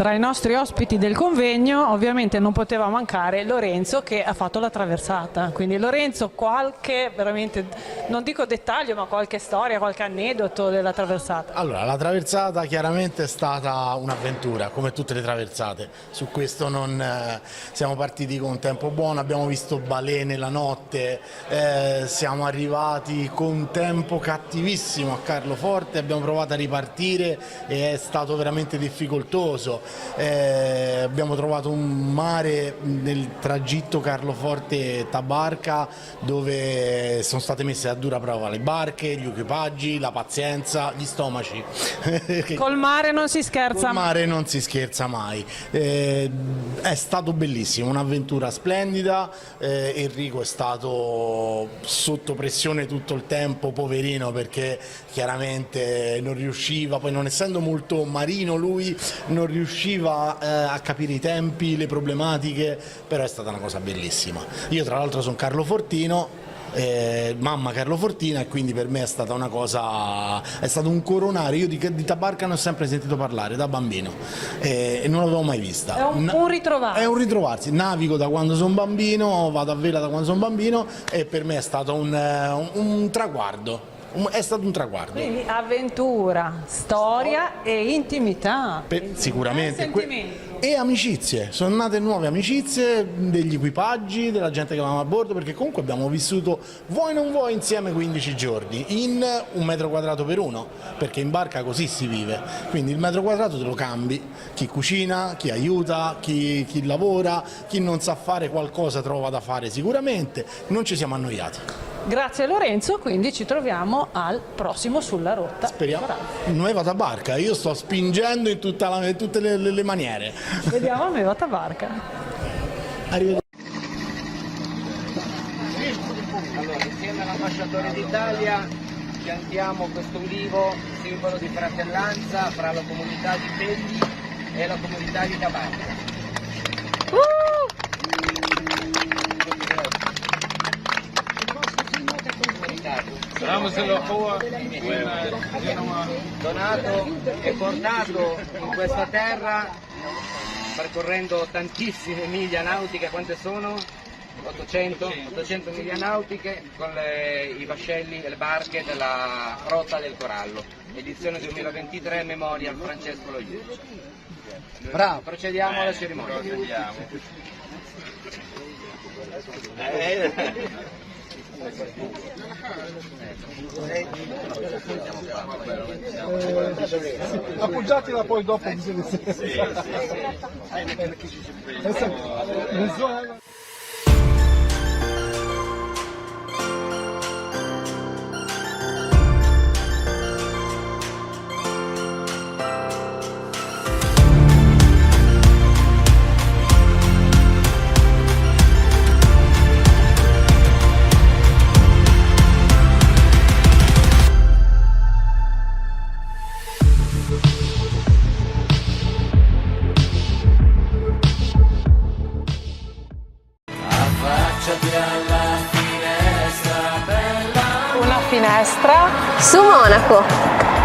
Tra i nostri ospiti del convegno ovviamente non poteva mancare Lorenzo, che ha fatto la traversata. Quindi Lorenzo, qualche, veramente, non dico dettaglio, ma qualche storia, qualche aneddoto della traversata? Allora, la traversata chiaramente è stata un'avventura, come tutte le traversate. Su questo non siamo partiti con un tempo buono, abbiamo visto balene la notte, siamo arrivati con un tempo cattivissimo a Carloforte, abbiamo provato a ripartire e è stato veramente difficoltoso. Abbiamo trovato un mare nel tragitto Carloforte-Tabarca dove sono state messe a dura prova le barche, gli equipaggi, la pazienza, gli stomaci. Col mare non si scherza. Col mare non si scherza mai. È stato bellissimo, un'avventura splendida. Enrico è stato sotto pressione tutto il tempo, poverino, perché chiaramente non riusciva, poi non essendo molto marino lui, non riusciva a capire i tempi, le problematiche, però è stata una cosa bellissima. Io tra l'altro sono Carlofortino, mamma Carlofortina, e quindi per me è stata una cosa, è stato un coronare. Io di Tabarca ne ho sempre sentito parlare da bambino e non l'avevo mai vista. È un ritrovarsi. È un ritrovarsi, navigo da quando sono bambino, vado a vela da quando sono bambino e per me è stato un traguardo. È stato un traguardo. Quindi avventura, storia e intimità. Sicuramente. Sentimenti. E amicizie, sono nate nuove amicizie degli equipaggi, della gente che avevamo a bordo, perché comunque abbiamo vissuto, vuoi non vuoi, insieme 15 giorni, in 1 metro quadrato per uno, perché in barca così si vive, quindi il metro quadrato te lo cambi, chi cucina, chi aiuta, chi lavora, chi non sa fare qualcosa trova da fare sicuramente, non ci siamo annoiati. Grazie Lorenzo, quindi ci troviamo al prossimo Sulla Rotta. Speriamo. Nuova Tabarca, io sto spingendo in tutte le maniere. Vediamo a Nuova Tabarca. Arrivederci. Allora, insieme all'ambasciatore d'Italia piantiamo questo ulivo, simbolo di fratellanza fra la comunità di Pelli e la comunità di Tabarca. Donato e portato in questa terra percorrendo tantissime miglia nautiche. Quante sono? 800 miglia nautiche con i vascelli e le barche della Rotta del Corallo, edizione 2023, memoria a Francesco Lo Iudice. Bravo, procediamo alla cerimonia. Appoggiatela poi dopo. Una finestra su Monaco.